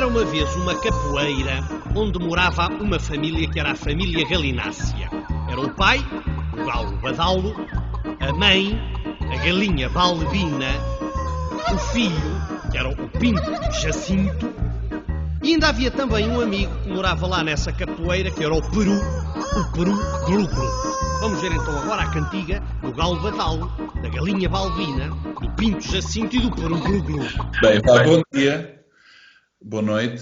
Era uma vez uma capoeira onde morava uma família que era a família Galinácea. Era o pai, o galo Badalo, a mãe, a galinha Balbina, o filho, que era o pinto Jacinto, e ainda havia também um amigo que morava lá nessa capoeira, que era o Peru Glu-Glu. Vamos ver então agora a cantiga do galo Badalo, da galinha Balbina, do pinto Jacinto e do Peru Glu-Glu. Bem, bom dia. Boa noite,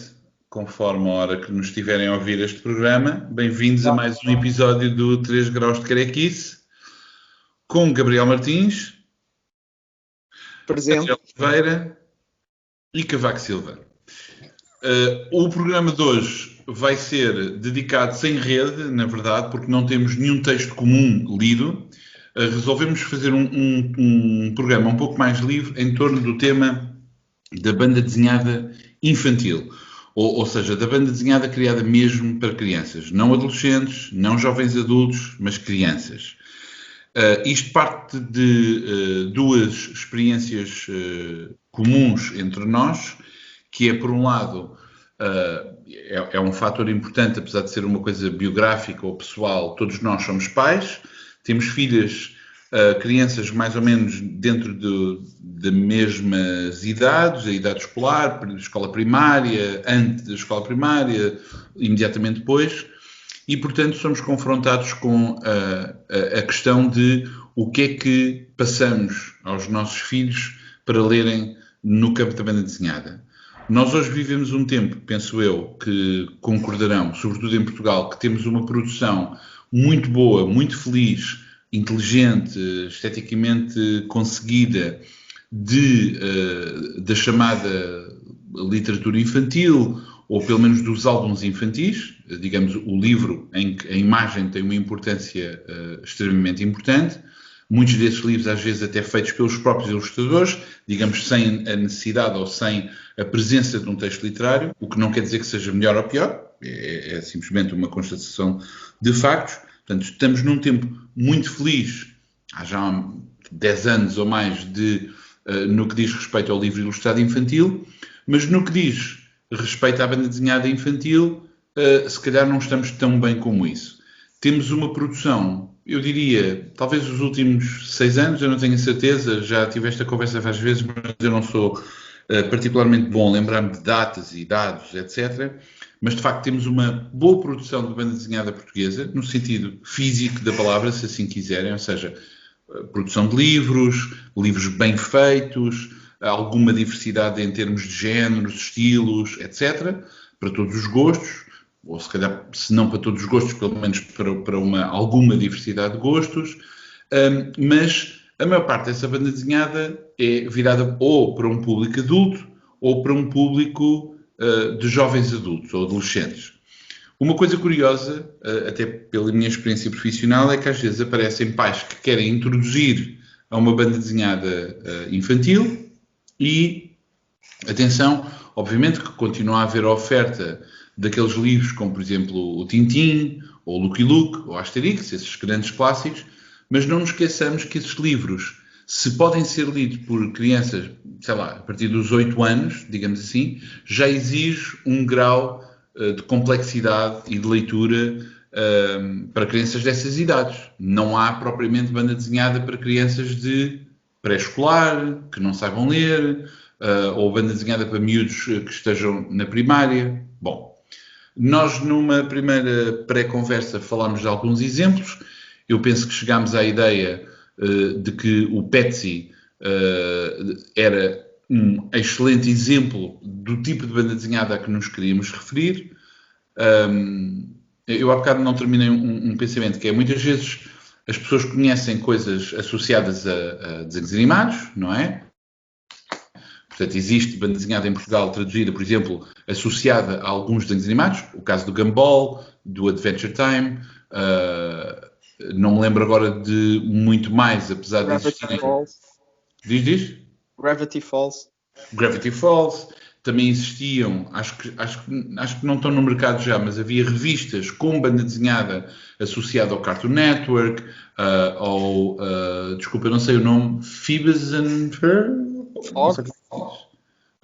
conforme a hora que nos estiverem a ouvir este programa. Bem-vindos a mais um episódio do 3 Graus de Carequice, com Gabriel Martins, presente, Oliveira e Cavaco Silva. O programa de hoje vai ser dedicado sem rede, na verdade, porque não temos nenhum texto comum lido. Resolvemos fazer um programa um pouco mais livre em torno do tema da banda desenhada infantil, ou seja, da banda desenhada criada mesmo para crianças, não adolescentes, não jovens adultos, mas crianças. Isto parte de duas experiências comuns entre nós, que é, por um lado, é um fator importante, apesar de ser uma coisa biográfica ou pessoal, todos nós somos pais, temos filhas, crianças mais ou menos dentro de mesmas idades, a idade escolar, escola primária, antes da escola primária, imediatamente depois, e portanto somos confrontados com a questão de o que é que passamos aos nossos filhos para lerem no campo da banda desenhada. Nós hoje vivemos um tempo, penso eu, que concordarão, sobretudo em Portugal, que temos uma produção muito boa, muito feliz, inteligente, esteticamente conseguida da chamada literatura infantil, ou pelo menos dos álbuns infantis. Digamos, o livro em que a imagem tem uma importância extremamente importante. Muitos desses livros, às vezes, até feitos pelos próprios ilustradores, digamos, sem a necessidade ou sem a presença de um texto literário, o que não quer dizer que seja melhor ou pior, é simplesmente uma constatação de factos. Portanto, estamos num tempo muito feliz, há já 10 anos ou mais, no que diz respeito ao livro ilustrado infantil, mas no que diz respeito à banda desenhada infantil, se calhar não estamos tão bem como isso. Temos uma produção, eu diria, talvez os últimos 6 anos, eu não tenho certeza, já tive esta conversa várias vezes, mas eu não sou particularmente bom a lembrar-me de datas e dados, etc., mas de facto temos uma boa produção de banda desenhada portuguesa, no sentido físico da palavra, se assim quiserem, ou seja, produção de livros bem feitos, alguma diversidade em termos de géneros, estilos, etc., para todos os gostos, ou se calhar, se não para todos os gostos, pelo menos para alguma diversidade de gostos, mas a maior parte dessa banda desenhada é virada ou para um público adulto ou para um público de jovens adultos ou adolescentes. Uma coisa curiosa, até pela minha experiência profissional, é que às vezes aparecem pais que querem introduzir a uma banda desenhada infantil e, atenção, obviamente que continua a haver a oferta daqueles livros como, por exemplo, o Tintin, ou o Lucky Luke, ou Asterix, esses grandes clássicos, mas não nos esqueçamos que esses livros, se podem ser lidos por crianças, sei lá, a partir dos 8 anos, digamos assim, já exige um grau de complexidade e de leitura para crianças dessas idades. Não há propriamente banda desenhada para crianças de pré-escolar, que não saibam ler, ou banda desenhada para miúdos que estejam na primária. Bom, nós numa primeira pré-conversa falámos de alguns exemplos. Eu penso que chegámos à ideia de que o Petsy era um excelente exemplo do tipo de banda desenhada a que nos queríamos referir. Eu há bocado não terminei um pensamento, que é muitas vezes as pessoas conhecem coisas associadas a desenhos animados, não é? Portanto, existe banda desenhada em Portugal traduzida, por exemplo, associada a alguns desenhos animados, o caso do Gumball, do Adventure Time, não me lembro agora de muito mais, apesar de existirem... Diz? Gravity Falls. Gravity Falls. Também existiam, acho que não estão no mercado já, mas havia revistas com banda desenhada associada ao Cartoon Network, desculpa, eu não sei o nome, Phineas and Ferb?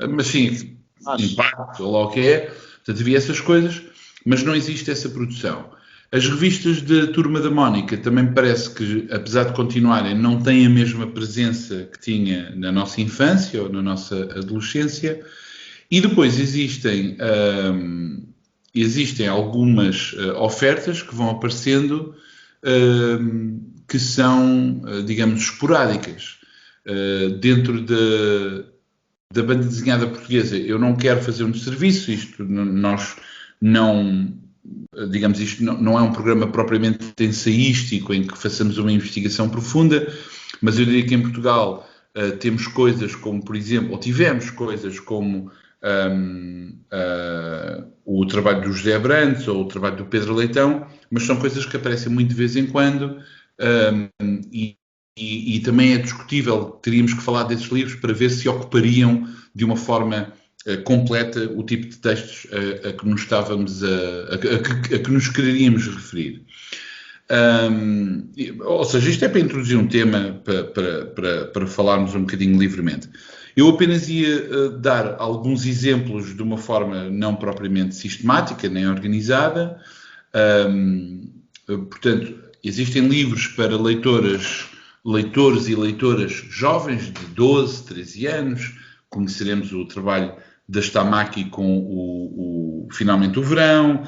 Mas sim, Impacto, ou lá o que é. Portanto, havia essas coisas, mas não existe essa produção. As revistas da Turma da Mónica também me parece que, apesar de continuarem, não têm a mesma presença que tinha na nossa infância ou na nossa adolescência. E depois existem algumas ofertas que vão aparecendo que são, digamos, esporádicas. Dentro da banda desenhada portuguesa, eu não quero fazer um desserviço, nós não, digamos, isto não é um programa propriamente ensaístico em que façamos uma investigação profunda, mas eu diria que em Portugal temos coisas como, por exemplo, ou tivemos coisas como o trabalho do José Abrantes ou o trabalho do Pedro Leitão, mas são coisas que aparecem muito de vez em quando e também é discutível, teríamos que falar desses livros para ver se ocupariam de uma forma completa o tipo de textos a que nos estávamos a que nos quereríamos referir. Ou seja, isto é para introduzir um tema para falarmos um bocadinho livremente. Eu apenas ia dar alguns exemplos de uma forma não propriamente sistemática nem organizada. Portanto, existem livros para leitores e leitoras jovens de 12, 13 anos. Conheceremos o trabalho da Stamaki com Finalmente o Verão.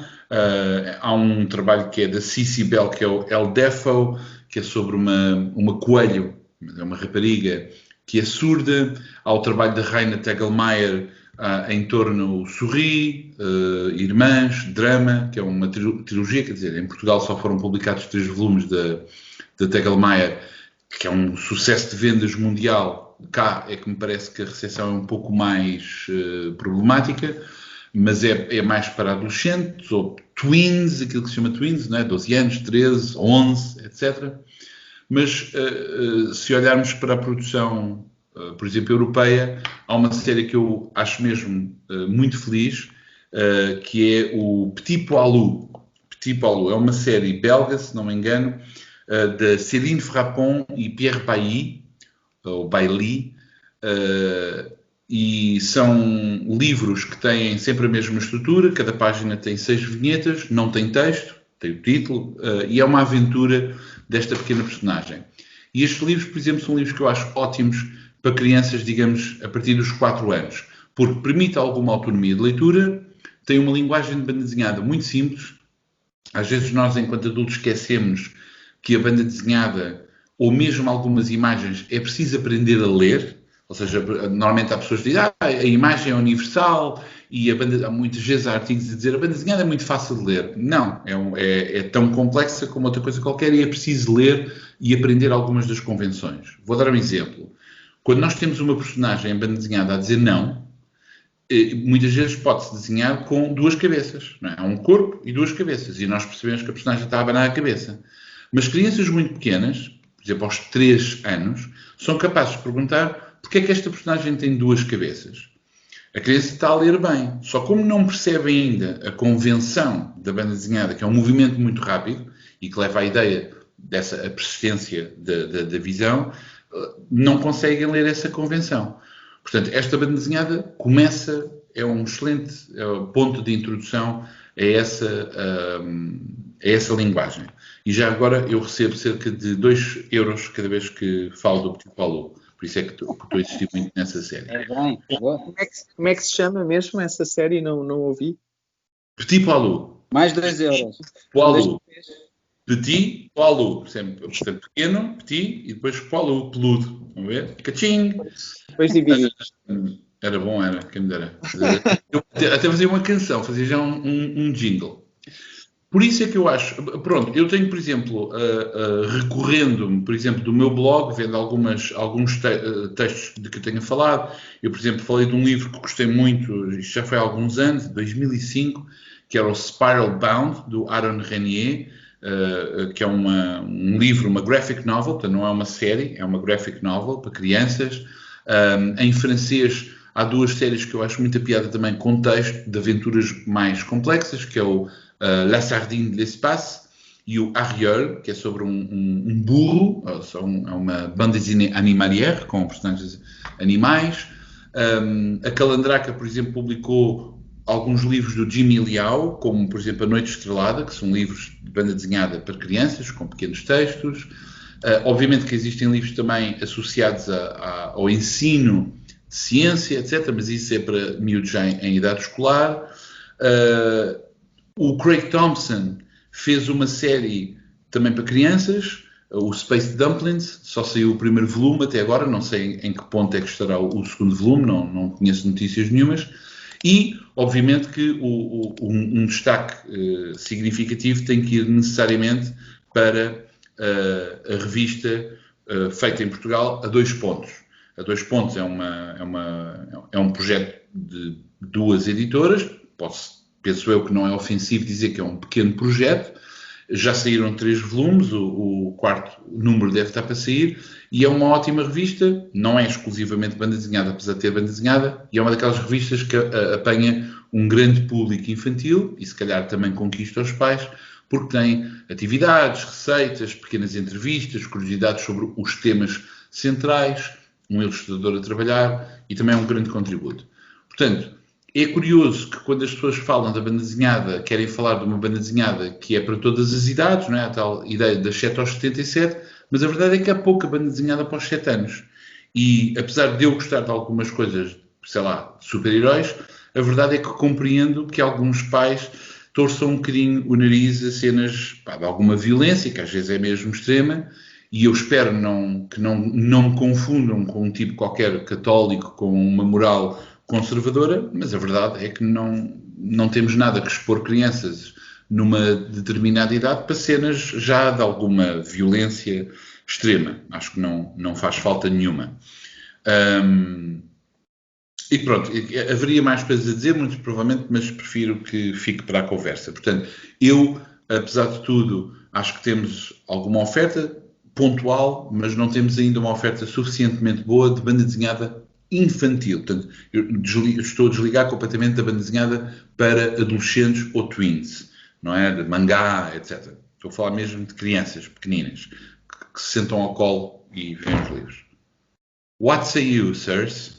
Há um trabalho que é da Cici Bell, que é o El Defo, que é sobre uma coelho, é uma rapariga que é surda. Há o trabalho da Raina Tegelmeier em torno do Sorri, Irmãs, Drama, que é uma trilogia, quer dizer, em Portugal só foram publicados 3 volumes da Tegelmeier, que é um sucesso de vendas mundial. Cá é que me parece que a recepção é um pouco mais problemática, mas é mais para adolescentes, ou tweens, aquilo que se chama tweens, não é? 12 anos, 13, 11, etc. Mas se olharmos para a produção, por exemplo, europeia, há uma série que eu acho mesmo muito feliz, que é o Petit Poilu. Petit Poilu é uma série belga, se não me engano, de Céline Frappon e Pierre Bailly, ou Bailly, e são livros que têm sempre a mesma estrutura, cada página tem 6 vinhetas, não tem texto, tem o título, e é uma aventura desta pequena personagem. E estes livros, por exemplo, são livros que eu acho ótimos para crianças, digamos, a partir dos 4 anos, porque permite alguma autonomia de leitura, tem uma linguagem de banda desenhada muito simples. Às vezes nós, enquanto adultos, esquecemos que a banda desenhada, ou mesmo algumas imagens, é preciso aprender a ler. Ou seja, normalmente há pessoas que dizem a imagem é universal e há muitas vezes há artigos a dizer a banda desenhada é muito fácil de ler. Não, é tão complexa como outra coisa qualquer e é preciso ler e aprender algumas das convenções. Vou dar um exemplo. Quando nós temos uma personagem em banda desenhada a dizer não, muitas vezes pode-se desenhar com 2 cabeças. Não é? Há um corpo e 2 cabeças e nós percebemos que a personagem está a abanar a cabeça. Mas crianças muito pequenas, por exemplo, aos 3 anos, são capazes de perguntar porque é que esta personagem tem 2 cabeças. A criança está a ler bem, só como não percebe ainda a convenção da banda desenhada, que é um movimento muito rápido e que leva à ideia dessa a persistência da visão, não conseguem ler essa convenção. Portanto, esta banda desenhada é um excelente ponto de introdução a essa linguagem. E já agora eu recebo cerca de 2 euros cada vez que falo do Petit Poilu. Por isso é que estou a insistir muito nessa série. É bem. Como é que se chama mesmo essa série? Não ouvi. Petit Poilu. Mais 2 euros. Poilu. Petit Poilu. Portanto, pequeno, petit, e depois Poilu, peludo. Vamos ver? Caching. Depois dividir. Era bom, era. Quem me dera. Eu até fazia uma canção, fazia já um jingle. Por isso é que eu acho... Pronto, eu tenho, por exemplo, recorrendo-me, por exemplo, do meu blog, vendo alguns textos de que eu tenho falado. Eu, por exemplo, falei de um livro que gostei muito, isto já foi há alguns anos, 2005, que era o Spiral Bound, do Aaron Renier, que é um livro, uma graphic novel, portanto não é uma série, é uma graphic novel para crianças. Em francês há 2 séries que eu acho muita piada também, com texto de aventuras mais complexas, que é o La Sardine de l'Espace e o Ariel, que é sobre um burro, é uma bande dessinée animalière, com personagens animais. A Calandraca, por exemplo, publicou alguns livros do Jimmy Liao, como, por exemplo, A Noite Estrelada, que são livros de banda desenhada para crianças, com pequenos textos. Obviamente que existem livros também associados ao ensino de ciência, etc., mas isso é para miúdos já em idade escolar. O Craig Thompson fez uma série também para crianças, o Space Dumplings, só saiu o primeiro volume até agora, não sei em que ponto é que estará o segundo volume, não conheço notícias nenhumas. E, obviamente, que um destaque significativo tem que ir necessariamente para a revista feita em Portugal, A Dois Pontos. A Dois Pontos é um projeto de duas editoras, penso eu que não é ofensivo dizer que é um pequeno projeto. Já saíram 3 volumes, o quarto número deve estar para sair, e é uma ótima revista, não é exclusivamente banda desenhada, apesar de ter banda desenhada, e é uma daquelas revistas que apanha um grande público infantil, e se calhar também conquista os pais, porque tem atividades, receitas, pequenas entrevistas, curiosidades sobre os temas centrais, um ilustrador a trabalhar, e também é um grande contributo. Portanto, é curioso que quando as pessoas falam da banda desenhada, querem falar de uma banda desenhada que é para todas as idades, não é? A tal ideia das 7 aos 77, mas a verdade é que há pouca banda desenhada para os 7 anos. E apesar de eu gostar de algumas coisas, sei lá, de super-heróis, a verdade é que compreendo que alguns pais torçam um bocadinho o nariz a cenas de alguma violência, que às vezes é mesmo extrema, e eu espero que não me confundam com um tipo qualquer católico com uma moral conservadora, mas a verdade é que não temos nada que expor crianças numa determinada idade para cenas já de alguma violência extrema. Acho que não faz falta nenhuma. E pronto, haveria mais coisas a dizer, muito provavelmente, mas prefiro que fique para a conversa. Portanto, eu, apesar de tudo, acho que temos alguma oferta pontual, mas não temos ainda uma oferta suficientemente boa de banda desenhada infantil. Portanto, eu estou a desligar completamente da banda desenhada para adolescentes ou tweens, não é? De mangá, etc. Estou a falar mesmo de crianças pequeninas que se sentam ao colo e veem os livros. What say you, sirs?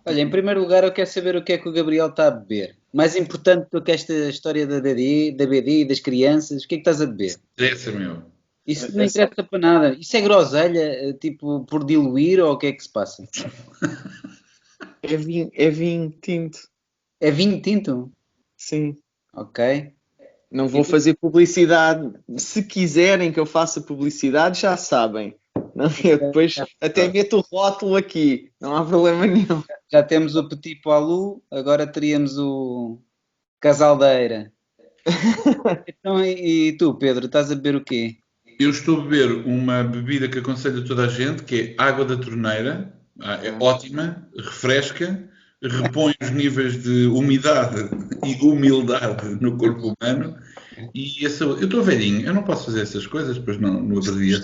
Olha, em primeiro lugar eu quero saber o que é que o Gabriel está a beber. Mais importante do que esta história da BD e das crianças, o que é que estás a beber? Interessa, meu. Isso não interessa para nada. Isso é groselha, tipo, por diluir, ou o que é que se passa? É vinho tinto. É vinho tinto? Sim. Ok. Não vou fazer publicidade. Se quiserem que eu faça publicidade, já sabem. Não, eu depois até meto o rótulo aqui. Não há problema nenhum. Já temos o Petit Poilu, agora teríamos o Casaldeira. Então, e tu, Pedro, estás a beber o quê? Eu estou a beber uma bebida que aconselho a toda a gente, que é água da torneira. É ótima, refresca, repõe os níveis de umidade e humildade no corpo humano. E eu estou velhinho, eu não posso fazer essas coisas, pois não, no outro dia.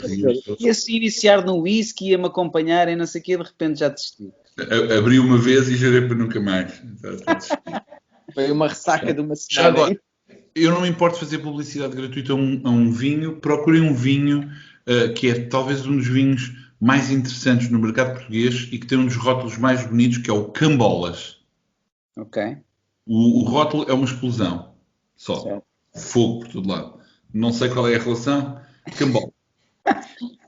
Ia-se iniciar no whisky, ia-me acompanhar e não sei o quê, de repente já desisti. Abri uma vez e jurei para nunca mais. Foi uma ressaca de uma semana. Agora, eu não me importo fazer publicidade gratuita a um vinho. Procurem um vinho que é talvez um dos vinhos mais interessantes no mercado português e que tem um dos rótulos mais bonitos, que é o Cambolas. Ok. O rótulo é uma explosão. Só. Certo. Fogo por todo lado. Não sei qual é a relação. Cambolas.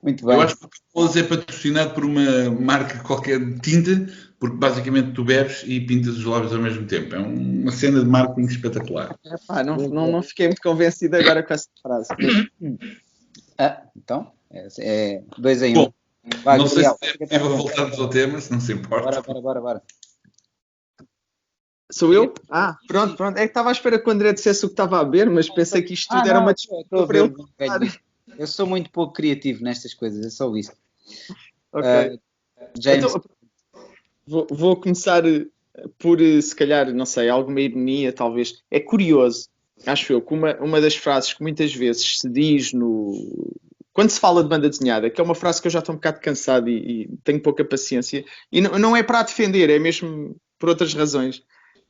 Muito bem. Eu acho que o Cambolas é patrocinado por uma marca qualquer de tinta, porque basicamente tu bebes e pintas os lábios ao mesmo tempo. É uma cena de marketing espetacular. Não fiquei muito convencido agora com essa frase. Então, é 2 em 1. Bom, vai, não Gabriel, sei se é possível voltarmos ao tema, se não se importa. Bora. Sou eu? Pronto. É que estava à espera que o André dissesse o que estava a beber, mas pensei que isto tudo era uma desculpa para eu. Eu sou muito pouco criativo nestas coisas, é só isso. Ok. James. Então, vou começar por, se calhar, não sei, alguma ironia, talvez. É curioso, acho eu, que uma das frases que muitas vezes se diz quando se fala de banda desenhada, que é uma frase que eu já estou um bocado cansado e tenho pouca paciência, e não é para a defender, é mesmo por outras razões,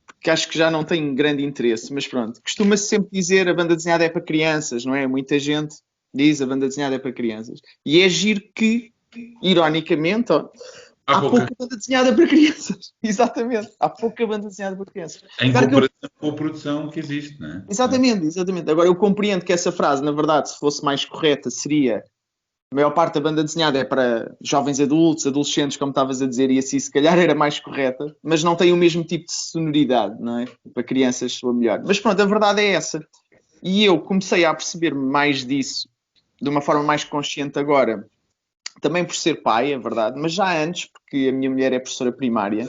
porque acho que já não tenho grande interesse, mas pronto. Costuma-se sempre dizer a banda desenhada é para crianças, não é? Muita gente diz a banda desenhada é para crianças. E é giro que, ironicamente, há pouca banda desenhada para crianças. Exatamente. Há pouca banda desenhada para crianças. Em comparação com a produção que existe, não é? Exatamente. Agora, eu compreendo que essa frase, na verdade, se fosse mais correta, seria a maior parte da banda desenhada é para jovens adultos, adolescentes, como estavas a dizer, e assim se calhar era mais correta, mas não tem o mesmo tipo de sonoridade, não é? Para crianças soa melhor. Mas pronto, a verdade é essa. E eu comecei a perceber mais disso de uma forma mais consciente agora, também por ser pai, é verdade, mas já antes, porque a minha mulher é professora primária,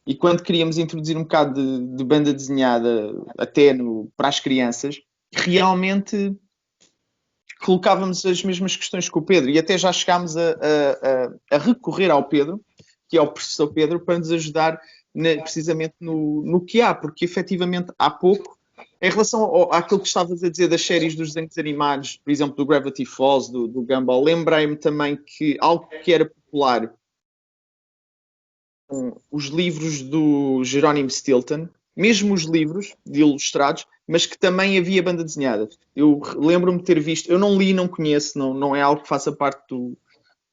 e quando queríamos introduzir um bocado de banda desenhada até para as crianças, realmente colocávamos as mesmas questões que o Pedro, e até já chegámos a recorrer ao Pedro, que é o professor Pedro, para nos ajudar precisamente no que há, porque efetivamente há pouco, em relação àquilo que estavas a dizer das séries dos desenhos animados, por exemplo, do Gravity Falls, do Gumball, lembrei-me também que algo que era popular, os livros do Jerónimo Stilton, mesmo os livros de ilustrados, mas que também havia banda desenhada. Eu lembro-me de ter visto, eu não li, não conheço, não é algo que faça parte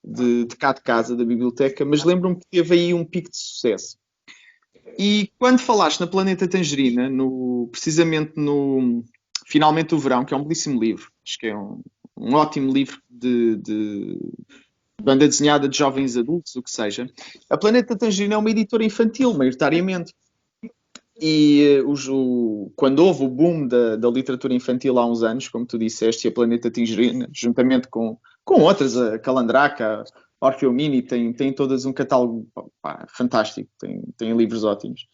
de cá de casa, da biblioteca, mas lembro-me que teve aí um pico de sucesso. E quando falaste na Planeta Tangerina, precisamente no Finalmente o Verão, que é um belíssimo livro, acho que é um ótimo livro de banda desenhada de jovens adultos, o que seja, a Planeta Tangerina é uma editora infantil, maioritariamente. E quando houve o boom da literatura infantil há uns anos, como tu disseste, e a Planeta Tangerina, juntamente com outras, a Calandraca, a Orfeu Mini, tem todas um catálogo fantástico, tem livros ótimos.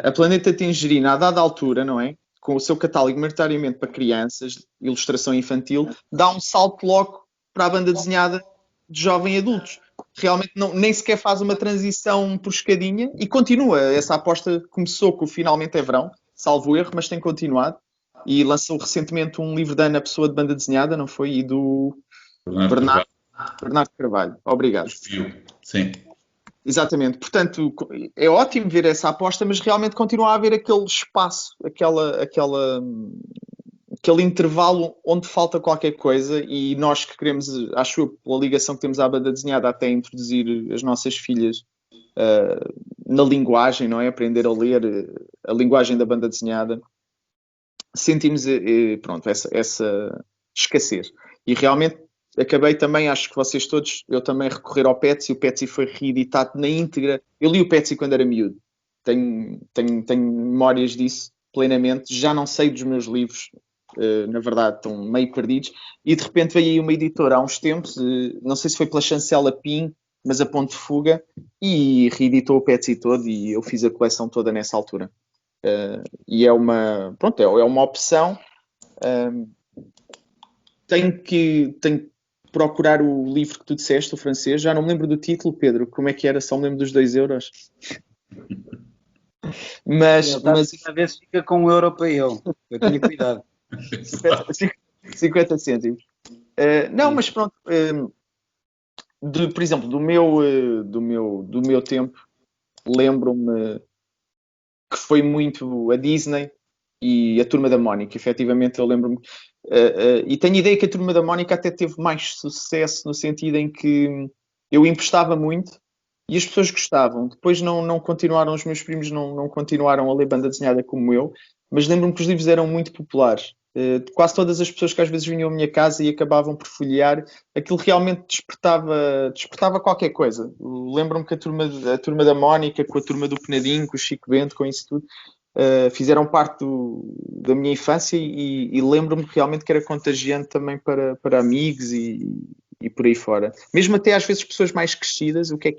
A Planeta Tangerina, a dada altura, não é? Com o seu catálogo maioritariamente para crianças, ilustração infantil, dá um salto logo para a banda desenhada de jovem adultos. Realmente nem sequer faz uma transição por escadinha e continua. Essa aposta começou com o Finalmente é Verão, salvo erro, mas tem continuado. E lançou recentemente um livro da Ana Pessoa de banda desenhada, não foi? E do Bernardo Carvalho. Obrigado. Sim. Exatamente. Portanto, é ótimo ver essa aposta, mas realmente continua a haver aquele espaço, aquele intervalo onde falta qualquer coisa, e nós que queremos, acho eu, pela ligação que temos à banda desenhada, até introduzir as nossas filhas na linguagem, não é? Aprender a ler a linguagem da banda desenhada, sentimos pronto, essa escassez. E realmente acabei também, acho que vocês todos, eu também recorrer ao Petsy. O Petsy foi reeditado na íntegra. Eu li o Petsy quando era miúdo. Tenho memórias disso plenamente. Já não sei dos meus livros, na verdade, estão meio perdidos. E de repente veio aí uma editora há uns tempos, não sei se foi pela Chancela Pin, mas a Ponte de Fuga, e reeditou o Petsy todo, e eu fiz a coleção toda nessa altura. E é uma opção. Tenho que procurar o livro que tu disseste, o francês. Já não me lembro do título, Pedro. Como é que era? Só me lembro dos 2 euros. Mas a ver se fica com 1 euro para ele. Eu tenho cuidado. 50 cêntimos. Não, mas pronto. Por exemplo, do meu tempo, lembro-me que foi muito a Disney e a Turma da Mónica. Efetivamente, eu lembro-me. E tenho ideia que a Turma da Mónica até teve mais sucesso, no sentido em que eu emprestava muito e as pessoas gostavam. Depois não continuaram, os meus primos não continuaram a ler banda desenhada como eu, mas lembro-me que os livros eram muito populares. Quase todas as pessoas que às vezes vinham à minha casa e acabavam por folhear, aquilo realmente despertava qualquer coisa. Lembro-me que a turma da Mónica, com a Turma do Penadinho, com o Chico Bento, com isso tudo, fizeram parte da minha infância, e lembro-me realmente que era contagiante também para amigos e por aí fora. Mesmo até às vezes pessoas mais crescidas, o que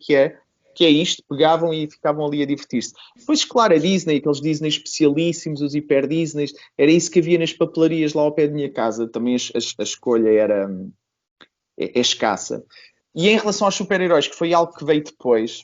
é isto, pegavam e ficavam ali a divertir-se. Depois, claro, a Disney, aqueles Disney especialíssimos, os hiper Disneys, era isso que havia nas papelarias lá ao pé da minha casa. Também a escolha é escassa. E em relação aos super-heróis, que foi algo que veio depois,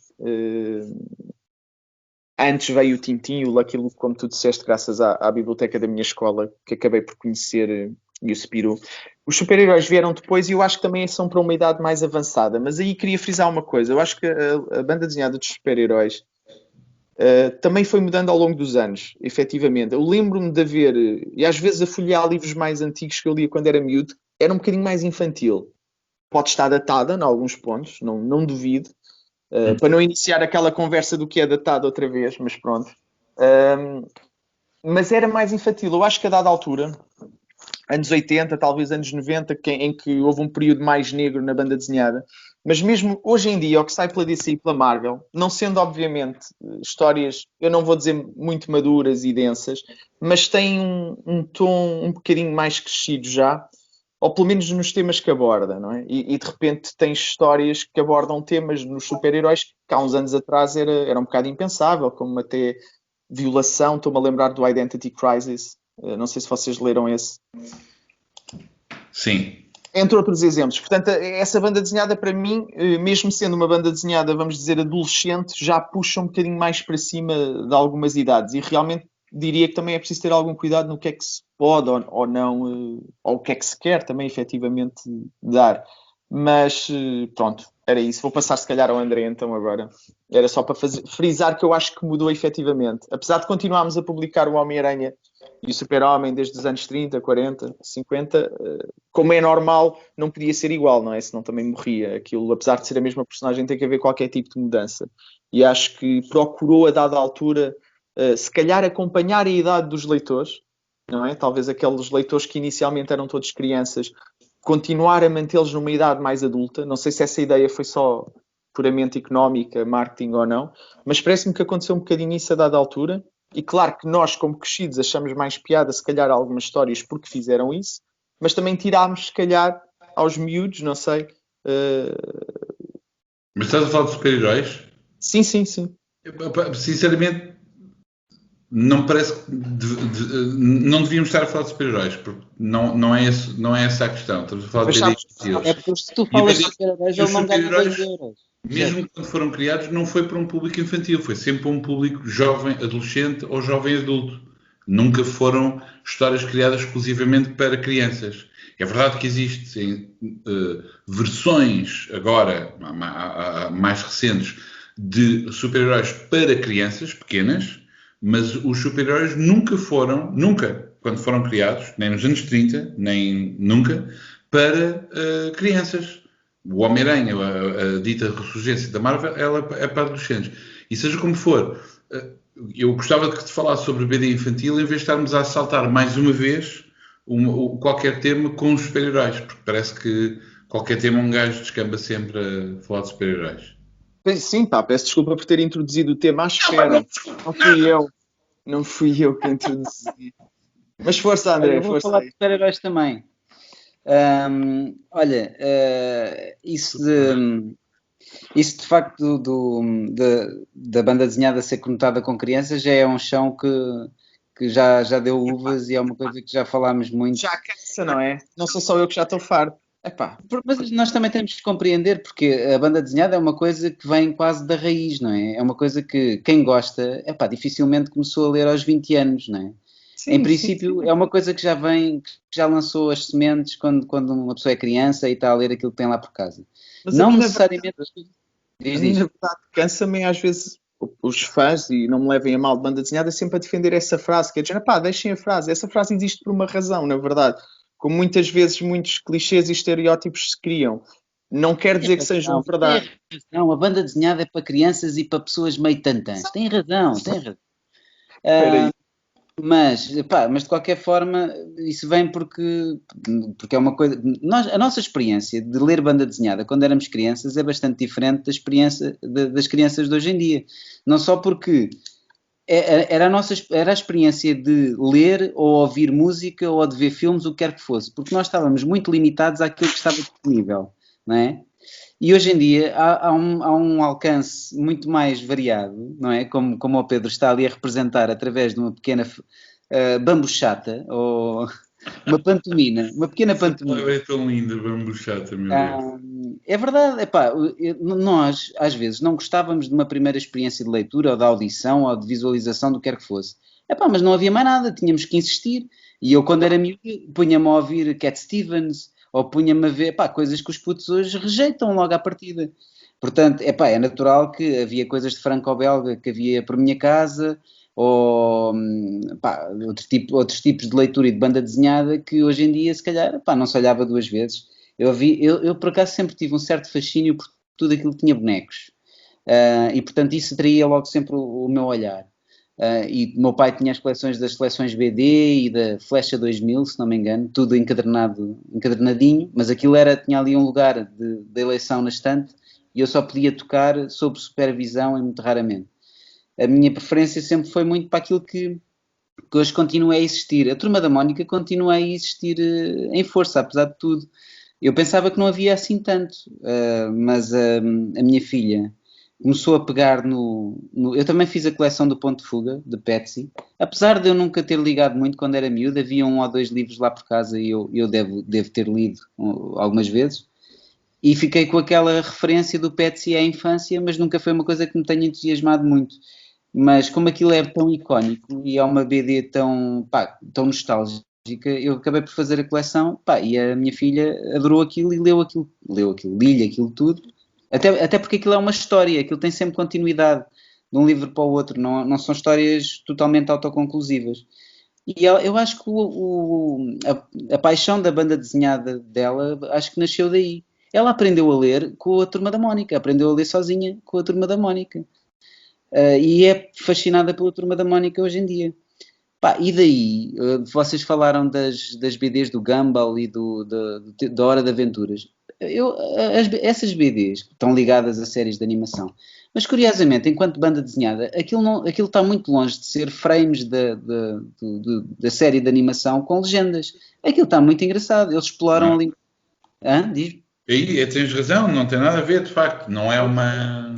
antes veio o Tintin, o Lucky Luke, como tu disseste, graças à biblioteca da minha escola, que acabei por conhecer, e o Spirou. Os super-heróis vieram depois, e eu acho que também são para uma idade mais avançada. Mas aí queria frisar uma coisa. Eu acho que a banda desenhada dos super-heróis também foi mudando ao longo dos anos, efetivamente. Eu lembro-me de haver, e às vezes a folhear livros mais antigos que eu lia quando era miúdo, era um bocadinho mais infantil. Pode estar datada em alguns pontos, não duvido, Para não iniciar aquela conversa do que é datado outra vez, mas pronto. Mas era mais infantil. Eu acho que a dada altura, anos 80, talvez anos 90, em que houve um período mais negro na banda desenhada, mas mesmo hoje em dia, o que sai pela DC e pela Marvel, não sendo obviamente histórias, eu não vou dizer muito maduras e densas, mas têm um tom um bocadinho mais crescido já, ou pelo menos nos temas que aborda, não é? E de repente tens histórias que abordam temas nos super-heróis que há uns anos atrás era um bocado impensável, como até violação, estou-me a lembrar do Identity Crisis, não sei se vocês leram esse. Sim. Entre outros exemplos. Portanto, essa banda desenhada para mim, mesmo sendo uma banda desenhada, vamos dizer, adolescente, já puxa um bocadinho mais para cima de algumas idades. E realmente diria que também é preciso ter algum cuidado no que é que se pode ou não, ou o que é que se quer também efetivamente dar. Mas pronto, era isso. Vou passar se calhar ao André então agora. Era só para frisar que eu acho que mudou efetivamente. Apesar de continuarmos a publicar o Homem-Aranha e o Super-Homem desde os anos 30, 40, 50, como é normal, não podia ser igual, não é? Senão também morria. Aquilo, apesar de ser a mesma personagem, tem que haver qualquer tipo de mudança. E acho que procurou, a dada altura, se calhar acompanhar a idade dos leitores, não é? Talvez aqueles leitores que inicialmente eram todos crianças, continuar a mantê-los numa idade mais adulta. Não sei se essa ideia foi só puramente económica, marketing ou não, mas parece-me que aconteceu um bocadinho isso a dada altura. E claro que nós, como crescidos, achamos mais piada, se calhar, algumas histórias porque fizeram isso, mas também tirámos, se calhar, aos miúdos, não sei. Mas estás a falar de super-heróis? Sim, sim, sim. Sinceramente, não parece que não devíamos estar a falar de super-heróis, porque não é essa a questão. Estamos a falar de BD infantil. É porque se tu falas de super-heróis, ele não ganha 2 euros. Mesmo quando foram criados, não foi para um público infantil, foi sempre para um público jovem, adolescente ou jovem adulto. Nunca foram histórias criadas exclusivamente para crianças. É verdade que existem versões agora, mais recentes, de super-heróis para crianças pequenas, mas os super-heróis nunca, quando foram criados, nem nos anos 30, nem nunca, para crianças. O Homem-Aranha, a dita ressurgência da Marvel, ela é para adolescentes. E seja como for, eu gostava de que te falasse sobre BD infantil em vez de estarmos a assaltar mais uma vez qualquer tema com os super-heróis, porque parece que qualquer tema um gajo descamba sempre a falar de super-heróis. Sim, pá, peço desculpa por ter introduzido o tema à espera. Não fui eu que introduzi. Mas força, André, eu vou força falar aí. de super-heróis também. Olha, isso de facto da banda desenhada ser conotada com crianças já é um chão que já deu uvas e é uma coisa que já falámos muito. Já cansa, não é? Não sou só eu que já estou farto. Epá. Mas nós também temos que compreender, porque a banda desenhada é uma coisa que vem quase da raiz, não é? É uma coisa que quem gosta, dificilmente começou a ler aos 20 anos, não é? Sim, em princípio, sim. É uma coisa que já vem, que já lançou as sementes quando uma pessoa é criança e está a ler aquilo que tem lá por casa. Mas não necessariamente. Na verdade, cansa-me às vezes os fãs, e não me levem a mal de banda desenhada, sempre a defender essa frase, que é dizer, deixem a frase. Essa frase existe por uma razão, na verdade. Como muitas vezes muitos clichês e estereótipos se criam. Não quer dizer que sejam verdade. Não, a banda desenhada é para crianças e para pessoas meio tantãs. Tem razão. Mas de qualquer forma, isso vem porque é uma coisa... a nossa experiência de ler banda desenhada quando éramos crianças é bastante diferente da experiência das crianças de hoje em dia. Não só porque era a experiência de ler ou ouvir música ou de ver filmes, o que quer que fosse, porque nós estávamos muito limitados àquilo que estava disponível, não é? E hoje em dia há um alcance muito mais variado, não é? Como o Pedro está ali a representar através de uma pequena bambuchata ou uma pantomina, uma pequena pantomina. É tão linda, bambuchata, meu Deus. É verdade, nós às vezes não gostávamos de uma primeira experiência de leitura ou de audição ou de visualização do que quer que fosse. Mas não havia mais nada, tínhamos que insistir. E eu quando era miúdo punha-me a ouvir Cat Stevens ou punha-me a ver coisas que os putos hoje rejeitam logo à partida. Portanto, é natural que havia coisas de franco-belga que havia por minha casa ou outros tipos de leitura e de banda desenhada que hoje em dia se calhar não se olhava duas vezes. Eu por acaso sempre tive um certo fascínio por tudo aquilo que tinha bonecos. E portanto isso atraía logo sempre o meu olhar. E o meu pai tinha as coleções das seleções BD e da Flecha 2000, se não me engano, tudo encadernadinho, mas aquilo tinha ali um lugar de eleição na estante e eu só podia tocar sob supervisão e muito raramente. A minha preferência sempre foi muito para aquilo que hoje continua a existir. A Turma da Mónica continua a existir em força, apesar de tudo. Eu pensava que não havia assim tanto, mas a minha filha começou a pegar Eu também fiz a coleção do Ponto de Fuga, de Petsy. Apesar de eu nunca ter ligado muito quando era miúdo, havia 1 ou 2 livros lá por casa e eu devo ter lido algumas vezes. E fiquei com aquela referência do Petsy à infância, mas nunca foi uma coisa que me tenha entusiasmado muito. Mas como aquilo é tão icónico e é uma BD tão nostálgica, eu acabei por fazer a coleção, e a minha filha adorou aquilo e li-lhe aquilo tudo. Até porque aquilo é uma história, aquilo tem sempre continuidade de um livro para o outro, não são histórias totalmente autoconclusivas. E eu acho que a paixão da banda desenhada dela, acho que nasceu daí. Ela aprendeu a ler com a Turma da Mónica, aprendeu a ler sozinha com a Turma da Mónica. E é fascinada pela Turma da Mónica hoje em dia. E daí, vocês falaram das BDs do Gumball e da Hora de Aventuras. Essas BDs estão ligadas a séries de animação, mas curiosamente, enquanto banda desenhada, aquilo está muito longe de ser frames da série de animação com legendas. Aquilo está muito engraçado. Eles exploram ali. Diz? Aí tens razão, não tem nada a ver, de facto, não é uma...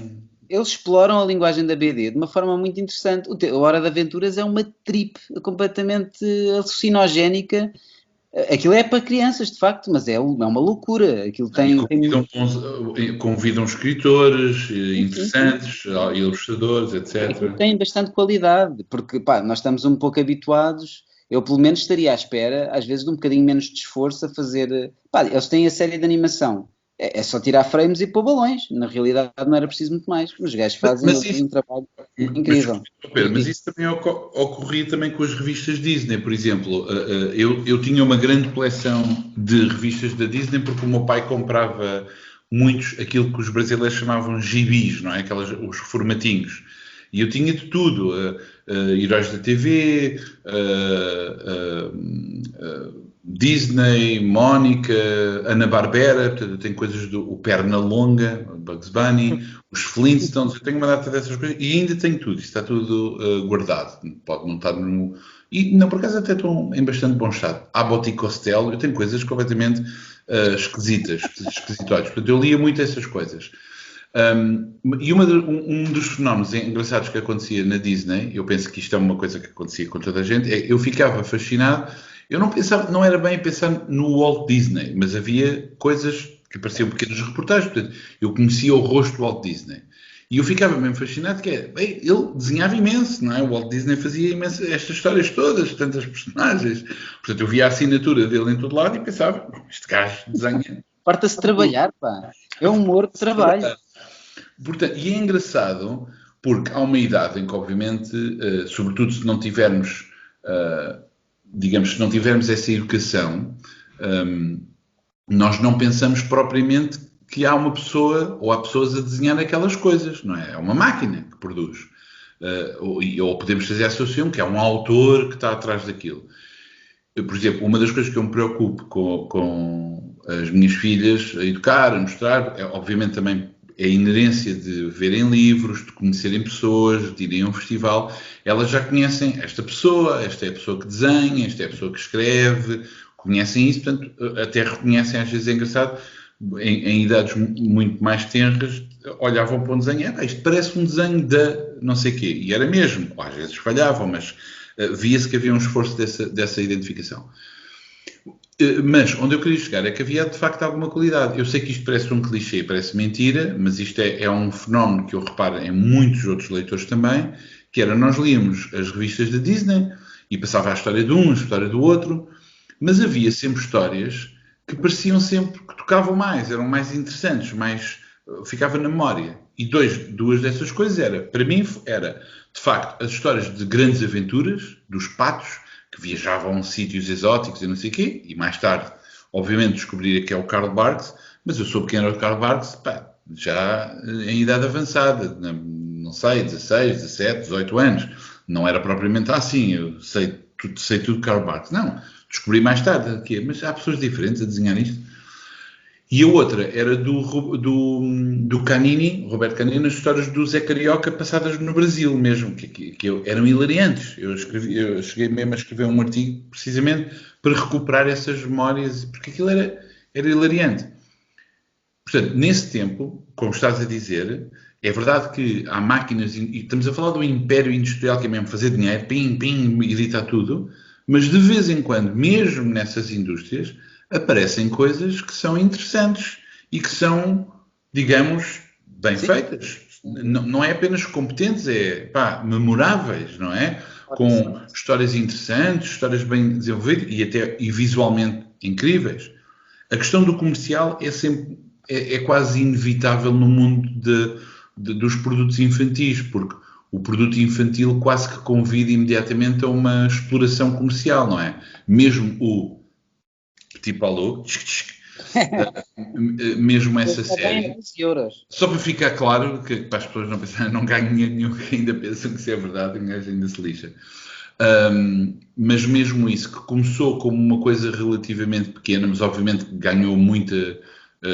Eles exploram a linguagem da BD de uma forma muito interessante. A Hora de Aventuras é uma trip completamente alucinogénica. Aquilo é para crianças, de facto, mas é uma loucura. Aquilo convidam escritores interessantes, ilustradores, etc. Aquilo tem bastante qualidade, porque nós estamos um pouco habituados. Eu, pelo menos, estaria à espera, às vezes, de um bocadinho menos de esforço a fazer... eles têm a série de animação. É só tirar frames e pôr balões. Na realidade não era preciso muito mais. Os gajos fazem um trabalho incrível. Mas isso também ocorria também com as revistas Disney, por exemplo. Eu tinha uma grande coleção de revistas da Disney porque o meu pai comprava muitos, aquilo que os brasileiros chamavam gibis, não é? Os formatinhos. E eu tinha de tudo. Heróis da TV... Disney, Mónica, Hanna-Barbera, portanto eu tenho coisas o Pernalonga, Bugs Bunny, os Flintstones, eu tenho uma data dessas coisas e ainda tenho tudo, isso está tudo guardado, pode não estar no... E não, por acaso até estão em bastante bom estado. Abbott e Costello, eu tenho coisas completamente esquisitórias, portanto eu lia muito essas coisas. E um dos fenómenos engraçados que acontecia na Disney, eu penso que isto é uma coisa que acontecia com toda a gente, eu ficava fascinado. Eu não era bem pensar no Walt Disney, mas havia coisas que pareciam pequenas reportagens, portanto, eu conhecia o rosto do Walt Disney. E eu ficava mesmo fascinado ele desenhava imenso, não é? O Walt Disney fazia imenso estas histórias todas, tantas personagens. Portanto, eu via a assinatura dele em todo lado e pensava, este gajo desenha... Farta-se de trabalhar, é um humor de trabalho. Portanto, e é engraçado, porque há uma idade em que, obviamente, sobretudo se não tivermos... digamos, se não tivermos essa educação, nós não pensamos propriamente que há uma pessoa ou há pessoas a desenhar aquelas coisas, não é? É uma máquina que produz. Ou podemos fazer a associação que é um autor que está atrás daquilo. Por exemplo, uma das coisas que eu me preocupo com as minhas filhas a educar, a mostrar, obviamente também a inerência de verem livros, de conhecerem pessoas, de irem a um festival. Elas já conhecem esta é a pessoa que desenha, esta é a pessoa que escreve, conhecem isso, portanto, até reconhecem, às vezes é engraçado, em idades muito mais tenras, olhavam para um desenho, isto parece um desenho da não sei quê, e era mesmo, às vezes falhavam, mas via-se que havia um esforço dessa identificação. Mas onde eu queria chegar é que havia de facto alguma qualidade. Eu sei que isto parece um clichê, parece mentira, mas isto é um fenómeno que eu reparo em muitos outros leitores também, que era, nós líamos as revistas da Disney e passava a história de um, a história do outro, mas havia sempre histórias que pareciam sempre que tocavam mais, eram mais interessantes, ficava na memória. E duas dessas coisas para mim, de facto, as histórias de grandes aventuras, dos patos, que viajavam a sítios exóticos e não sei o quê, e mais tarde, obviamente, descobrir que é o Karl Barks, mas eu soube quem era o Karl Barks, já em idade avançada, não sei, 16, 17, 18 anos. Não era propriamente assim, eu sei tudo de Karl Barks. Não, descobri mais tarde aqui, mas há pessoas diferentes a desenhar isto. E a outra era do Canini, Roberto Canini, as histórias do Zé Carioca passadas no Brasil mesmo, que eram hilariantes. Eu cheguei mesmo a escrever um artigo precisamente para recuperar essas memórias, porque aquilo era hilariante. Portanto, nesse tempo, como estás a dizer, é verdade que há máquinas, e estamos a falar do império industrial, que é mesmo fazer dinheiro, pim, editar tudo, mas de vez em quando, mesmo nessas indústrias, aparecem coisas que são interessantes e que são, digamos, bem feitas. Não é apenas competentes, é memoráveis, não é? Com histórias interessantes, histórias bem desenvolvidas e visualmente incríveis. A questão do comercial é quase inevitável no mundo dos produtos infantis, porque o produto infantil quase que convida imediatamente a uma exploração comercial, não é? Mesmo o Petit Palou, mesmo essa série, só para ficar claro, que para as pessoas não pensarem, não ganho dinheiro nenhum, que ainda pensam que isso é verdade, o gajo ainda se lixa. Mas mesmo isso, que começou como uma coisa relativamente pequena, mas obviamente ganhou muita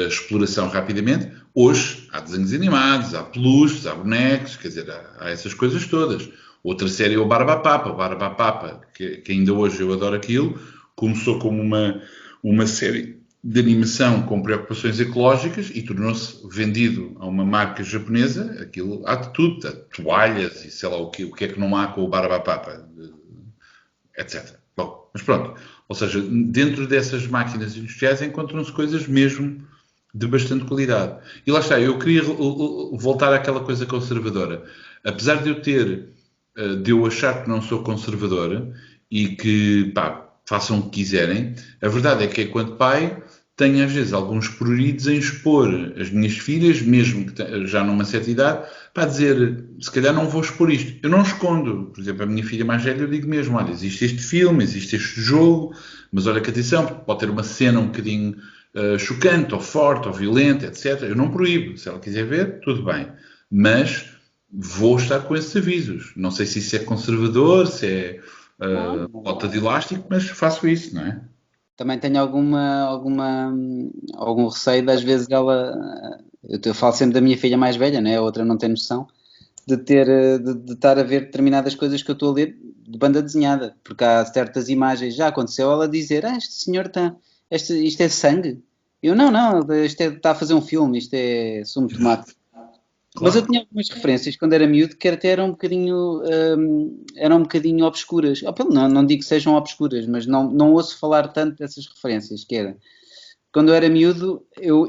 exploração rapidamente, hoje há desenhos animados, há peluches, há bonecos, quer dizer, há essas coisas todas. Outra série é o Barbapapa, que ainda hoje eu adoro aquilo, começou como uma série de animação com preocupações ecológicas e tornou-se vendido a uma marca japonesa. Aquilo há de tudo, há toalhas e sei lá o que é que não há com o Barbapapa, etc. Bom, mas pronto, ou seja, dentro dessas máquinas industriais encontram-se coisas mesmo de bastante qualidade. E lá está, eu queria voltar àquela coisa conservadora. Apesar de eu achar que não sou conservadora e que, façam o que quiserem, a verdade é que, enquanto pai, tenho às vezes alguns pruridos em expor as minhas filhas, mesmo que já numa certa idade, para dizer, se calhar não vou expor isto. Eu não escondo. Por exemplo, a minha filha mais velha, eu digo mesmo, olha, existe este filme, existe este jogo, mas olha que atenção, pode ter uma cena um bocadinho chocante, ou forte, ou violenta, etc. Eu não proíbo. Se ela quiser ver, tudo bem. Mas vou estar com esses avisos. Não sei se isso é conservador, se é bota de elástico, mas faço isso, não é? Também tenho algum receio de, às vezes, eu falo sempre da minha filha mais velha, né? A outra não tem noção, de estar a ver determinadas coisas que eu estou a ler de banda desenhada, porque há certas imagens, já aconteceu ela dizer, este senhor isto é sangue? Eu, não, isto está a fazer um filme, isto é sumo de tomate. Claro. Mas eu tinha algumas referências quando era miúdo que até eram um bocadinho obscuras. Não digo que sejam obscuras, mas não ouço falar tanto dessas referências, que era. Quando eu era miúdo, eu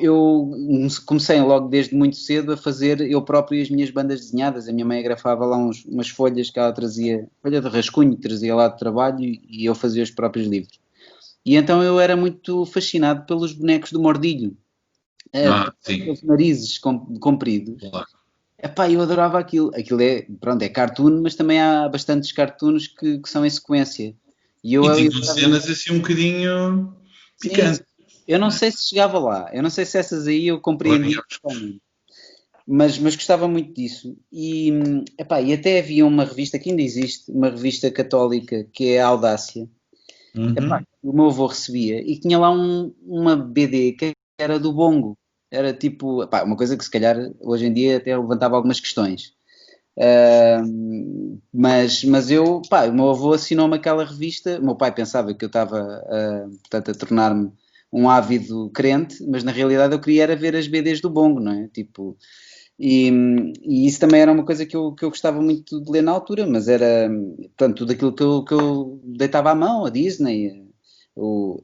comecei logo desde muito cedo a fazer eu próprio as minhas bandas desenhadas. A minha mãe agrafava lá umas folhas que ela trazia, folha de rascunho, trazia lá do trabalho e eu fazia os próprios livros. E então eu era muito fascinado pelos bonecos do Mordilho. Aqueles narizes compridos. Claro. Eu adorava aquilo. Aquilo é cartoon, mas também há bastantes cartoons que são em sequência. E tinham cenas assim um bocadinho picantes. Eu não sei se chegava lá. Eu não sei se essas aí eu compreendia. Mas gostava muito disso. E até havia uma revista que ainda existe, uma revista católica, que é a Audácia. O meu avô recebia e tinha lá uma BD que era do Bongo. Era tipo, uma coisa que se calhar hoje em dia até levantava algumas questões. Mas o meu avô assinou-me aquela revista. O meu pai pensava que eu estava a tornar-me um ávido crente, mas na realidade eu queria era ver as BDs do Bongo, não é? Tipo, e isso também era uma coisa que eu gostava muito de ler na altura, mas era, portanto, tudo aquilo que eu deitava à mão, a Disney.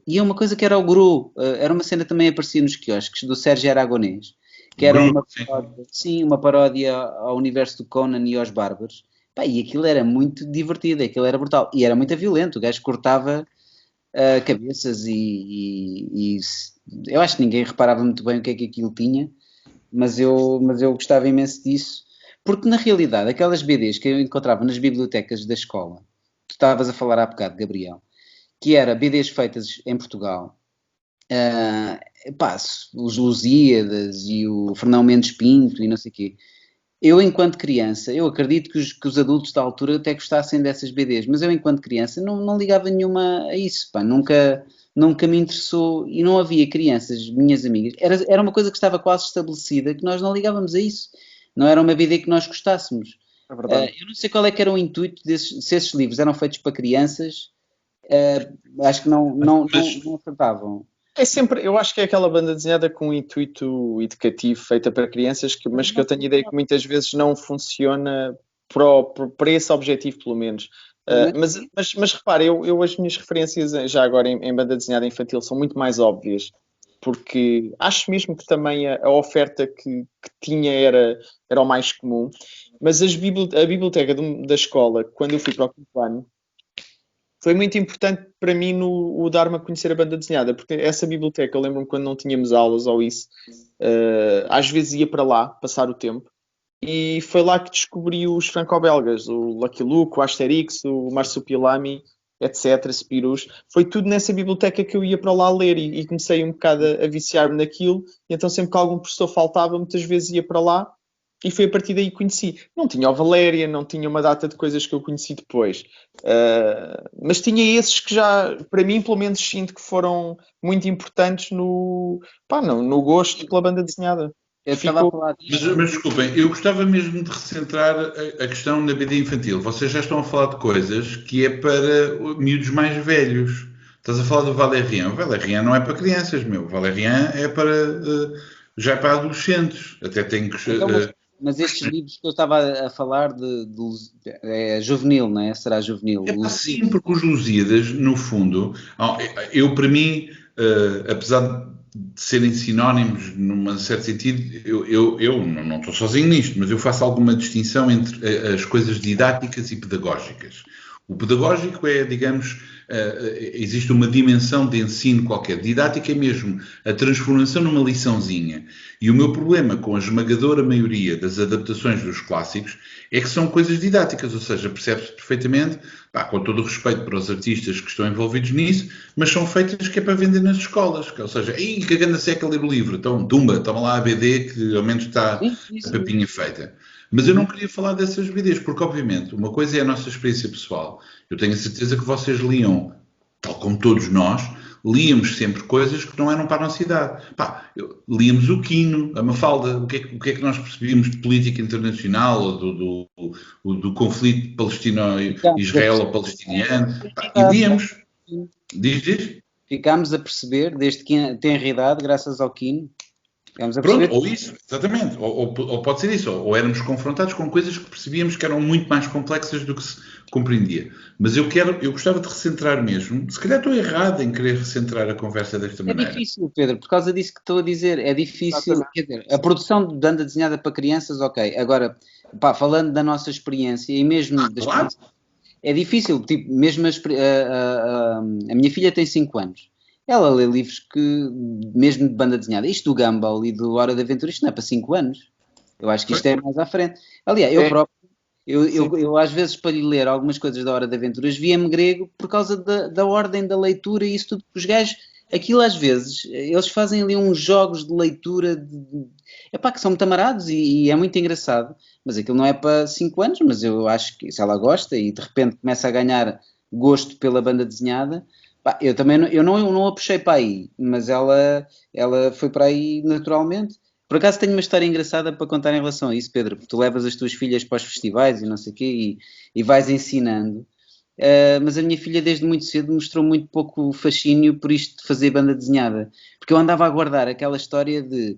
E uma coisa que era o Gru, era uma cena que também aparecia nos quiosques, do Sérgio Aragonês, que era uma paródia ao universo do Conan e aos Bárbaros. E aquilo era muito divertido, aquilo era brutal. E era muito violento, o gajo cortava cabeças e eu acho que ninguém reparava muito bem o que é que aquilo tinha, mas eu gostava imenso disso, porque na realidade aquelas BDs que eu encontrava nas bibliotecas da escola, tu estavas a falar há bocado, Gabriel, que era BDs feitas em Portugal, Pá, os Lusíadas e o Fernão Mendes Pinto e não sei o quê. Eu, enquanto criança, eu acredito que os adultos da altura até gostassem dessas BDs, mas eu, enquanto criança, não ligava nenhuma a isso, pá, nunca me interessou e não havia crianças, minhas amigas, era uma coisa que estava quase estabelecida, que nós não ligávamos a isso, não era uma BD que nós gostássemos. É verdade. Eu não sei qual é que era o intuito se esses livros eram feitos para crianças, acho que não acertavam. É sempre, eu acho que é aquela banda desenhada com um intuito educativo feita para crianças, mas que eu tenho ideia que muitas vezes não funciona para esse objetivo, pelo menos. Mas repare, eu as minhas referências já agora em banda desenhada infantil são muito mais óbvias, porque acho mesmo que também a oferta que tinha era o mais comum, mas a biblioteca da escola, quando eu fui para o quinto ano, foi muito importante para mim o dar-me a conhecer a banda desenhada, porque essa biblioteca, eu lembro-me quando não tínhamos aulas ou isso, às vezes ia para lá passar o tempo, e foi lá que descobri os franco-belgas, o Lucky Luke, o Asterix, o Marsupilami, etc., Spirus. Foi tudo nessa biblioteca que eu ia para lá ler e comecei um bocado a viciar-me naquilo, e então sempre que algum professor faltava, muitas vezes ia para lá, e foi a partir daí que conheci. Não tinha o Valéria, não tinha uma data de coisas que eu conheci depois. Mas tinha esses que já, para mim, pelo menos sinto que foram muito importantes no gosto pela banda desenhada. Eu estava a falar disso. Mas desculpem, eu gostava mesmo de recentrar a questão na BD infantil. Vocês já estão a falar de coisas que é para miúdos mais velhos. Estás a falar do Valérian. O Valérian não é para crianças, meu. O Valérian é para já é para adolescentes. Até tem que. Mas estes livros que eu estava a falar é juvenil, não é? Será juvenil? Sim, porque os Lusíadas, no fundo, eu para mim, apesar de serem sinónimos num certo sentido, eu não estou sozinho nisto, mas eu faço alguma distinção entre as coisas didáticas e pedagógicas. O pedagógico é, digamos, existe uma dimensão de ensino qualquer. Didática é mesmo a transformação numa liçãozinha. E o meu problema com a esmagadora maioria das adaptações dos clássicos é que são coisas didáticas, ou seja, percebe-se perfeitamente, com todo o respeito para os artistas que estão envolvidos nisso, mas são feitas que é para vender nas escolas. Ou seja, que grande seca ler o livro. Então, tumba, toma lá a BD que ao menos está a papinha feita. Mas eu não queria falar dessas BDs, porque obviamente uma coisa é a nossa experiência pessoal. Eu tenho a certeza que vocês liam, tal como todos nós, líamos sempre coisas que não eram para a nossa idade. Líamos o Quino, a Mafalda, o que é que nós percebíamos de política internacional, ou do conflito palestino-israel ou palestiniano, e líamos. Diz? Ficámos a perceber, desde que tem idade, graças ao Quino. Pronto, ou isso, exatamente, ou pode ser isso, ou éramos confrontados com coisas que percebíamos que eram muito mais complexas do que se compreendia. Mas eu gostava de recentrar mesmo, se calhar estou errado em querer recentrar a conversa desta maneira. É difícil, Pedro, por causa disso que estou a dizer, é difícil, quer dizer, a produção de banda desenhada para crianças, ok, agora, falando da nossa experiência, e mesmo da experiência, é difícil, tipo, mesmo a minha filha tem 5 anos, ela lê livros que, mesmo de banda desenhada, isto do Gumball e do Hora de Aventura, isto não é para 5 anos. Eu acho que isto é mais à frente. Aliás, eu próprio, eu às vezes para lhe ler algumas coisas da Hora de Aventuras via-me grego por causa da ordem da leitura e isso tudo. Os gajos, aquilo às vezes, eles fazem ali uns jogos de leitura que são muito amarados e é muito engraçado. Mas aquilo não é para 5 anos, mas eu acho que se ela gosta e de repente começa a ganhar gosto pela banda desenhada... Eu também não a puxei para aí, mas ela foi para aí naturalmente. Por acaso tenho uma história engraçada para contar em relação a isso, Pedro, porque tu levas as tuas filhas para os festivais e não sei o quê e vais ensinando. Mas a minha filha desde muito cedo mostrou muito pouco fascínio por isto de fazer banda desenhada, porque eu andava a guardar aquela história de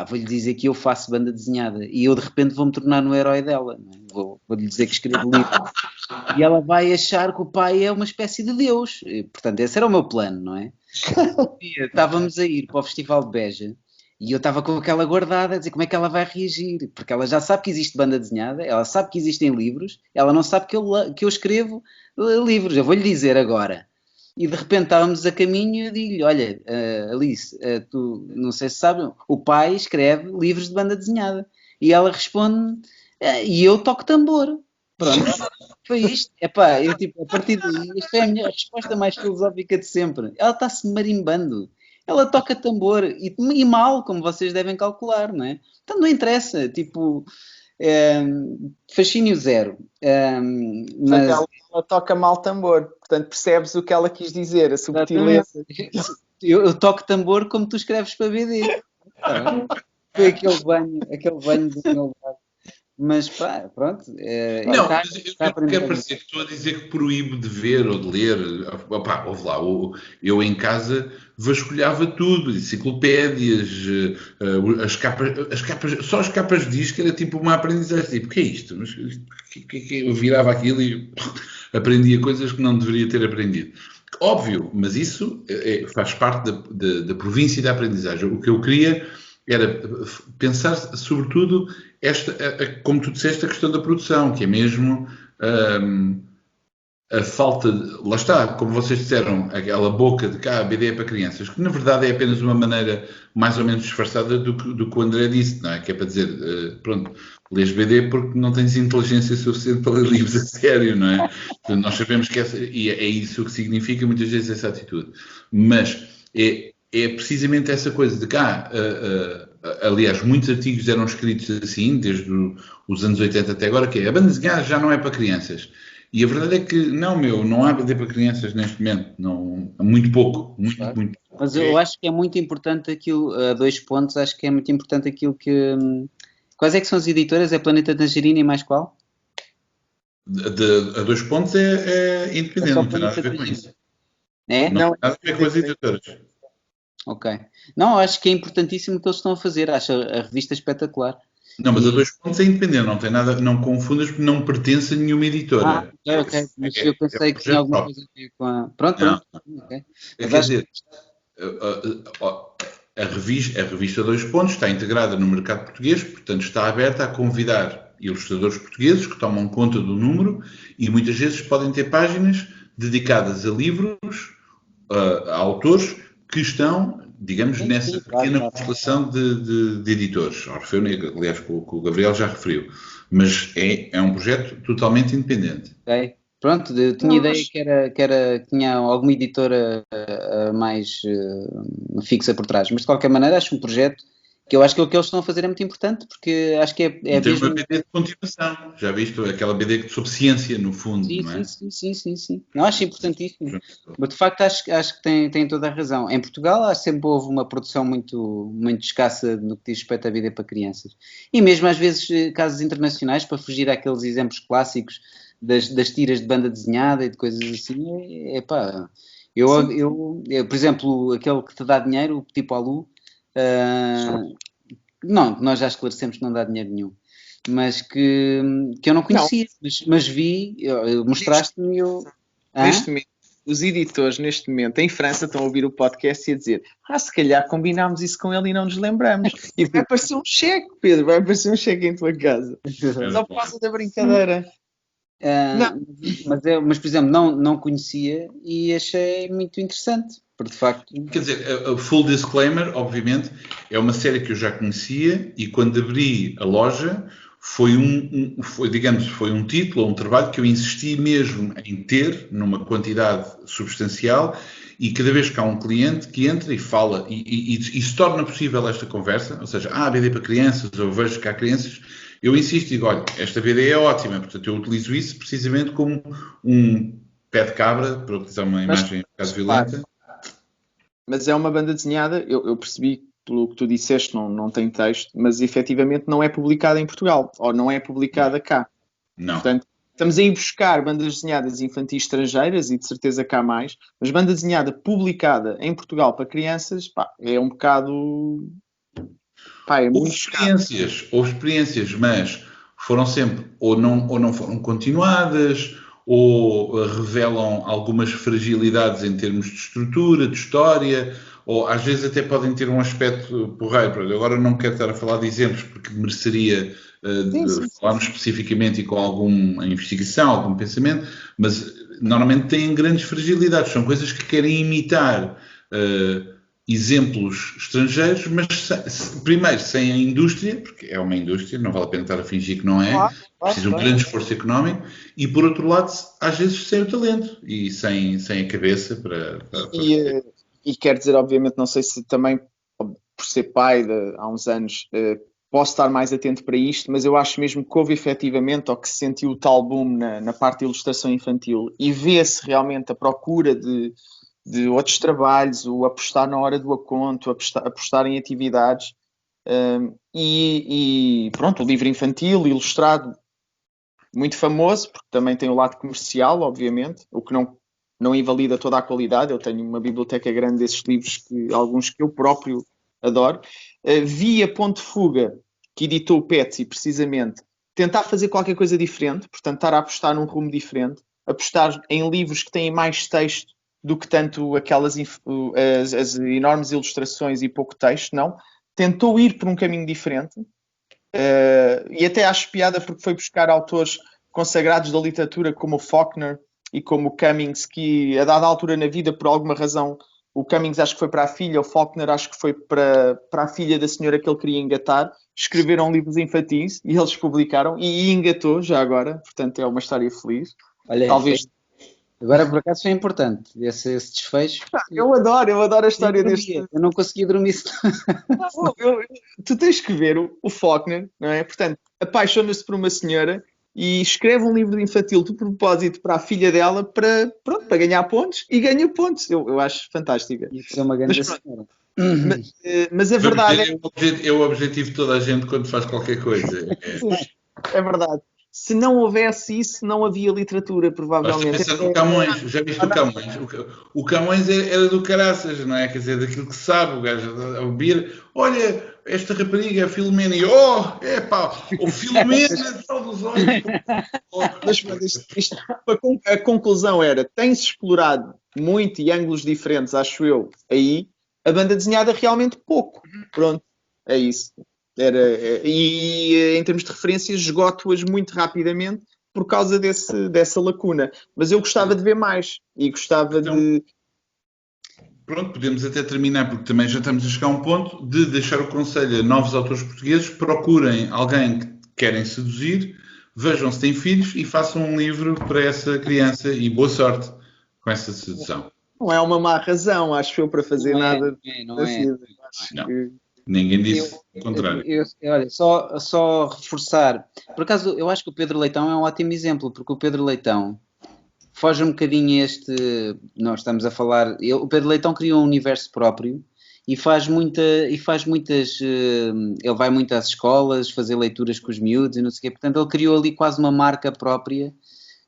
vou-lhe dizer que eu faço banda desenhada e eu de repente vou-me tornar no herói dela, não é? Vou-lhe dizer que escrevo livro e ela vai achar que o pai é uma espécie de Deus. Portanto, esse era o meu plano, não é? Estávamos a ir para o Festival de Beja e eu estava com aquela guardada a dizer como é que ela vai reagir, porque ela já sabe que existe banda desenhada, ela sabe que existem livros, ela não sabe que eu escrevo livros, eu vou-lhe dizer agora. E de repente estávamos a caminho e eu digo-lhe, olha, Alice, tu não sei se sabe, o pai escreve livros de banda desenhada. E ela responde, e eu toco tambor. Pronto, foi isto. Epá, eu tipo, a partir daí, esta foi a minha resposta mais filosófica de sempre. Ela está-se marimbando. ela toca tambor e mal, como vocês devem calcular, não é? Então não interessa, tipo, fascínio zero. Mas Ela toca mal tambor, portanto percebes o que ela quis dizer, a subtileza. eu toco tambor como tu escreves para BD. Foi aquele banho do meu lado. Mas pá, pronto. Não, mas eu não quero parecer que estou a dizer que proíbo de ver ou de ler. Opá, ouve lá, eu em casa vasculhava tudo, enciclopédias, as capas, só as capas de disco era tipo uma aprendizagem. Tipo, o que é isto? Mas, eu virava aquilo e aprendia coisas que não deveria ter aprendido. Óbvio, mas isso faz parte da província da aprendizagem. O que eu queria era pensar, sobretudo, como tu disseste, a questão da produção, que é mesmo a falta de... Lá está, como vocês disseram, aquela boca de cá, a BD é para crianças, que na verdade é apenas uma maneira mais ou menos disfarçada do que o André disse, não é? Que é para dizer, pronto, lês BD porque não tens inteligência suficiente para ler livros a sério, não é? Portanto, nós sabemos que e é isso que significa muitas vezes essa atitude. Mas é precisamente essa coisa de cá, aliás, muitos artigos eram escritos assim, desde os anos 80 até agora, que é a banda desenhada já não é para crianças. E a verdade é que não há BD para crianças neste momento, não, muito pouco, muito. Mas eu acho que é muito importante aquilo, a 2 pontos, acho que é muito importante aquilo que... Quais é que são as editoras? É Planeta Tangerina e mais qual? A 2 pontos é independente, não tem nada a ver com isso. É? Não tem nada a ver com as editoras. Ok. Não, acho que é importantíssimo o que eles estão a fazer, acho a revista espetacular. Não, mas a 2 pontos é independente, não tem nada, não confundas porque não pertence a nenhuma editora. Ok. Mas eu pensei que tinha alguma coisa a ver com a... Pronto. Okay. Quer dizer, a revista 2 pontos está integrada no mercado português, portanto está aberta a convidar ilustradores portugueses que tomam conta do número e muitas vezes podem ter páginas dedicadas a livros, a autores que estão, digamos, nessa pequena constelação de editores. Orfeu Negro, aliás, que o Gabriel já referiu. Mas é um projeto totalmente independente. Ok. Pronto, eu tinha ideia que tinha alguma editora mais fixa por trás. Mas, de qualquer maneira, acho um projeto que eu acho que o que eles estão a fazer é muito importante, porque acho que é tem mesmo... uma BD de continuação. Já viste? Aquela BD sobre ciência, no fundo, não é? Sim. Eu acho importantíssimo. Mas, de facto, acho que tem toda a razão. Em Portugal, sempre houve uma produção muito, muito escassa no que diz respeito à BD para crianças. E mesmo, às vezes, casos internacionais, para fugir àqueles exemplos clássicos das tiras de banda desenhada e de coisas assim, eu, por exemplo, aquele que te dá dinheiro, o Petit Poilu, não, nós já esclarecemos que não dá dinheiro nenhum, mas que eu não conhecia, mas vi, mostraste-me e eu... Neste momento, os editores, neste momento, em França, estão a ouvir o podcast e a dizer se calhar combinámos isso com ele e não nos lembramos. E vai aparecer um cheque, Pedro, vai aparecer um cheque em tua casa. Só por causa da brincadeira. Mas, por exemplo, não conhecia e achei muito interessante, porque de facto... Quer dizer, a full disclaimer, obviamente, é uma série que eu já conhecia e quando abri a loja foi um título, um trabalho que eu insisti mesmo em ter numa quantidade substancial e cada vez que há um cliente que entra e fala e se torna possível esta conversa, ou seja, BD para crianças, ou vejo que há crianças... Eu insisto e digo, olha, esta BD é ótima, portanto eu utilizo isso precisamente como um pé de cabra, para utilizar uma imagem um bocado violenta. Mas é uma banda desenhada, eu percebi pelo que tu disseste, não tem texto, mas efetivamente não é publicada em Portugal, ou não é publicada cá. Não. Portanto, estamos a ir buscar bandas desenhadas infantis estrangeiras, e de certeza cá há mais, mas banda desenhada publicada em Portugal para crianças, é um bocado... Houve experiências, mas foram sempre ou não foram continuadas, ou revelam algumas fragilidades em termos de estrutura, de história, ou às vezes até podem ter um aspecto porreiro. Agora não quero estar a falar de exemplos, porque mereceria falarmos especificamente e com alguma investigação, algum pensamento, mas normalmente têm grandes fragilidades, são coisas que querem imitar... exemplos estrangeiros, mas primeiro sem a indústria, porque é uma indústria, não vale a pena estar a fingir que não é, precisa de um grande esforço económico, e por outro lado, às vezes sem o talento e sem a cabeça para e quer dizer, obviamente, não sei se também por ser pai há uns anos, posso estar mais atento para isto, mas eu acho mesmo que houve efetivamente, ou que se sentiu o tal boom na parte de ilustração infantil, e vê-se realmente a procura de outros trabalhos, o apostar na hora do aconto, apostar em atividades, e pronto, o livro infantil, ilustrado, muito famoso, porque também tem o lado comercial, obviamente, o que não invalida toda a qualidade. Eu tenho uma biblioteca grande desses livros, alguns que eu próprio adoro. Vi a Ponte Fuga, que editou o Petsy, precisamente, tentar fazer qualquer coisa diferente, portanto, estar a apostar num rumo diferente, apostar em livros que têm mais texto do que tanto as enormes ilustrações e pouco texto, não. Tentou ir por um caminho diferente, e até acho piada porque foi buscar autores consagrados da literatura como o Faulkner e como o Cummings, que a dada altura na vida, por alguma razão, o Cummings acho que foi para a filha, o Faulkner acho que foi para a filha da senhora que ele queria engatar, escreveram livros infantis e eles publicaram, e engatou já agora, portanto é uma história feliz. Olha, talvez... Agora, por acaso, foi importante esse desfecho. Eu adoro a história deste... Eu não conseguia dormir. Tu tens que ver o Faulkner, não é? Portanto, apaixona-se por uma senhora e escreve um livro infantil de propósito para a filha dela para ganhar pontos, e ganha pontos. Eu acho fantástica. Isso é uma grande senhora. Mas a verdade é o objetivo de toda a gente quando faz qualquer coisa. É verdade. Se não houvesse isso, não havia literatura, provavelmente. O Camões, já viste o Camões? O Camões era do caraças, não é? Quer dizer, daquilo que sabe, o gajo a beber. Olha, esta rapariga, a Filomena, e o Filomena, sal dos olhos. Mas a conclusão era, tem-se explorado muito e ângulos diferentes, acho eu, aí, a banda desenhada realmente pouco. Pronto, é isso. E em termos de referências, esgoto-as muito rapidamente por causa dessa lacuna. Mas eu gostava de ver mais e gostava de... Pronto, podemos até terminar, porque também já estamos a chegar a um ponto de deixar o conselho a novos autores portugueses: procurem alguém que querem seduzir, vejam se têm filhos e façam um livro para essa criança, e boa sorte com essa sedução. Não é uma má razão, acho eu, para fazer nada. Não. Ninguém disse o contrário. Olha, só reforçar. Por acaso, eu acho que o Pedro Leitão é um ótimo exemplo, porque o Pedro Leitão foge um bocadinho nós estamos a falar... O Pedro Leitão criou um universo próprio e faz muitas... Ele vai muito às escolas fazer leituras com os miúdos e não sei o quê. Portanto, ele criou ali quase uma marca própria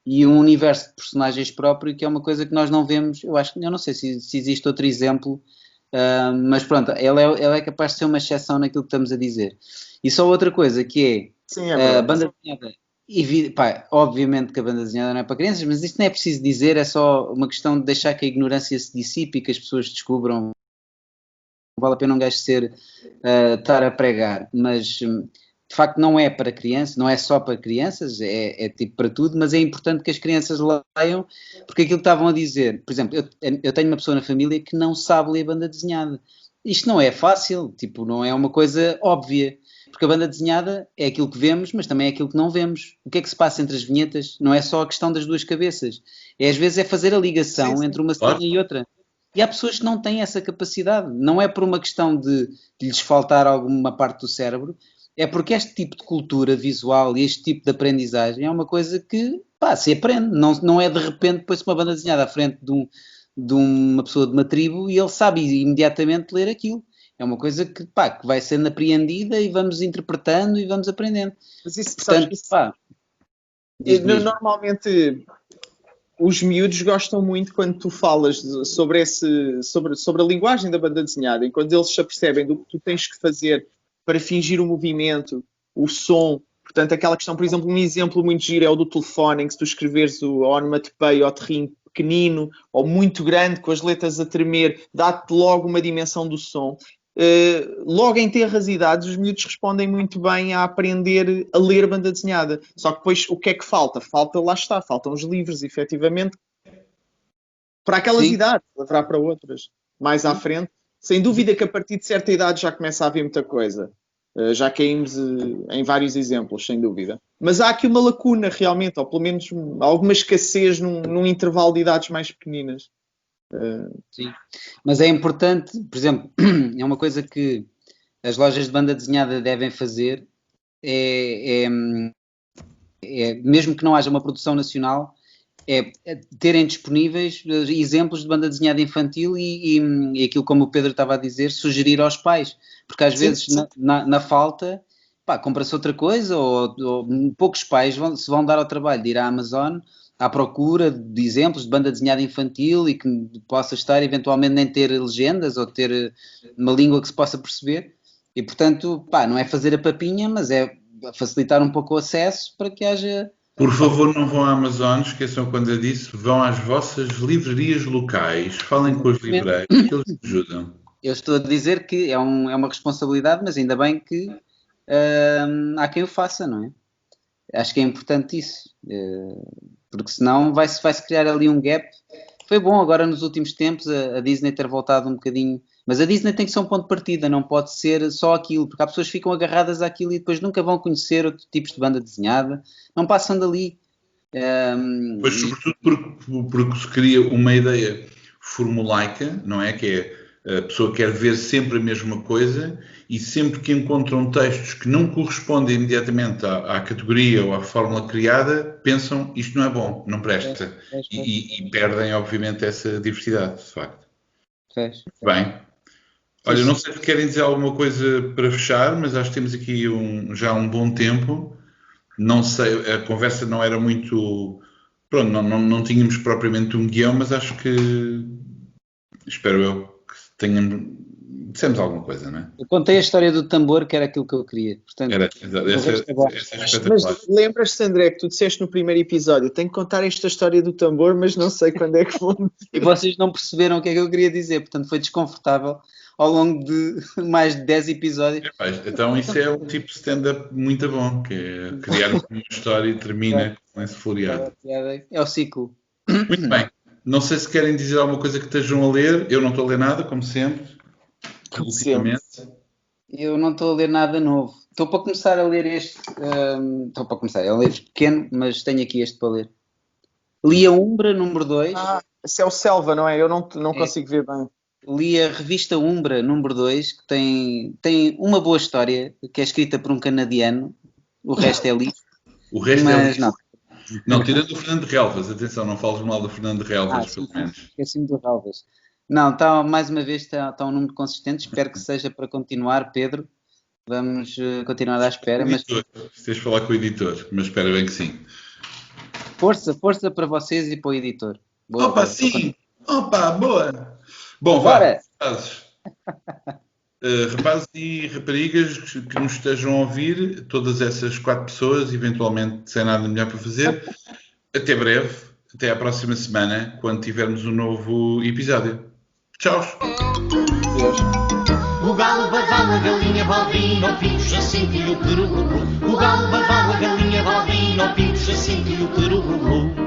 e um universo de personagens próprio, que é uma coisa que nós não vemos. Eu não sei se existe outro exemplo. Mas pronto, ele é capaz de ser uma exceção naquilo que estamos a dizer. E só outra coisa que é a banda desenhada. Obviamente que a banda desenhada não é para crianças, mas isto não é preciso dizer, é só uma questão de deixar que a ignorância se dissipe e que as pessoas descubram. Não vale a pena um gajo estar a pregar, mas de facto não é para crianças, não é só para crianças, é tipo para tudo, mas é importante que as crianças leiam, porque aquilo que estavam a dizer, por exemplo, eu tenho uma pessoa na família que não sabe ler banda desenhada. Isto não é fácil, não é uma coisa óbvia, porque a banda desenhada é aquilo que vemos, mas também é aquilo que não vemos. O que é que se passa entre as vinhetas? Não é só a questão das duas cabeças, às vezes é fazer a ligação entre uma cena e outra. E há pessoas que não têm essa capacidade, não é por uma questão de lhes faltar alguma parte do cérebro, é porque este tipo de cultura visual e este tipo de aprendizagem é uma coisa que se aprende, não é de repente põe-se uma banda desenhada à frente de uma pessoa de uma tribo e ele sabe imediatamente ler aquilo. É uma coisa que vai sendo apreendida e vamos interpretando e vamos aprendendo. Mas isso, portanto, normalmente os miúdos gostam muito quando tu falas sobre a linguagem da banda desenhada, e quando eles se apercebem do que tu tens que fazer para fingir o movimento, o som. Portanto, aquela questão, por exemplo, um exemplo muito giro é o do telefone, em que se tu escreveres o onomatopeia ou terrim pequenino ou muito grande, com as letras a tremer, dá-te logo uma dimensão do som. Logo em terras idades, os miúdos respondem muito bem a aprender a ler banda desenhada. Só que depois, o que é que falta? Faltam os livros, efetivamente, para aquelas idades, haverá para outras, mais à frente. Sem dúvida que a partir de certa idade já começa a haver muita coisa. Já caímos em vários exemplos, sem dúvida. Mas há aqui uma lacuna, realmente, ou pelo menos alguma escassez num intervalo de idades mais pequeninas. Sim, mas é importante, por exemplo, é uma coisa que as lojas de banda desenhada devem fazer, mesmo que não haja uma produção nacional, é terem disponíveis exemplos de banda desenhada infantil e aquilo, como o Pedro estava a dizer, sugerir aos pais, porque às vezes na falta, compra-se outra coisa, ou poucos pais se vão dar ao trabalho de ir à Amazon à procura de exemplos de banda desenhada infantil e que possa estar eventualmente nem ter legendas ou ter uma língua que se possa perceber, e portanto, não é fazer a papinha, mas é facilitar um pouco o acesso para que haja... Por favor, não vão à Amazon, esqueçam quando eu disse, vão às vossas livrarias locais, falem com os livreiros, que eles ajudam. Eu estou a dizer que é uma responsabilidade, mas ainda bem que há quem o faça, não é? Acho que é importante isso, porque senão vai-se criar ali um gap. Foi bom agora nos últimos tempos a Disney ter voltado um bocadinho, mas a Disney tem que ser um ponto de partida, não pode ser só aquilo, porque há pessoas que ficam agarradas àquilo e depois nunca vão conhecer outros tipos de banda desenhada, não passam dali. Pois, sobretudo porque se cria uma ideia formulaica, não é? Que é a pessoa quer ver sempre a mesma coisa e sempre que encontram textos que não correspondem imediatamente à categoria ou à fórmula criada, pensam isto não é bom, não presta. E perdem, obviamente, essa diversidade, de facto. Bem. Olha, não sei se querem dizer alguma coisa para fechar, mas acho que temos aqui já um bom tempo. Não sei, a conversa não era muito... Pronto, não tínhamos propriamente um guião, mas acho que... Espero eu que dissemos alguma coisa, não é? Eu contei a história do tambor, que era aquilo que eu queria. Portanto, essa é espetacular. Mas lembras-te, André, que tu disseste no primeiro episódio, tenho que contar esta história do tambor, mas não sei quando é que vou meter. E vocês não perceberam o que é que eu queria dizer, portanto foi desconfortável ao longo de mais de 10 episódios. Então isso é um tipo de stand-up muito bom, que é criar uma história e termina com esse floreado. É o ciclo. Muito bem. Não sei se querem dizer alguma coisa que estejam a ler. Eu não estou a ler nada, como sempre. Eu não estou a ler nada novo. Estou para começar a ler este. Estou para começar. É um livro pequeno, mas tenho aqui este para ler. Li a Umbra, número 2. Esse é o Selva, não é? Eu não consigo ver bem. Li a revista Umbra, número 2, que tem uma boa história, que é escrita por um canadiano. O resto é livro. O resto é livro. Não, tirando o Fernando Relvas. Atenção, não fales mal do Fernando Relvas, pelo menos. Esqueci-me do Relvas. Não, mais uma vez está um número consistente. Espero que seja para continuar, Pedro. Vamos continuar à espera. Se tens de falar com o editor, mas espero bem que sim. Força para vocês e para o editor. Boa, opa, sim! Opa, boa! Bom, bora! Rapazes e raparigas que nos estejam a ouvir, todas essas 4 pessoas, eventualmente sem nada melhor para fazer, até breve, até à próxima semana, quando tivermos um novo episódio. Tchau! O galo badala, a galinha bovina, o pinto jacinto e o peru. O galo badala, a galinha bovina, o pinto jacinto e o peru.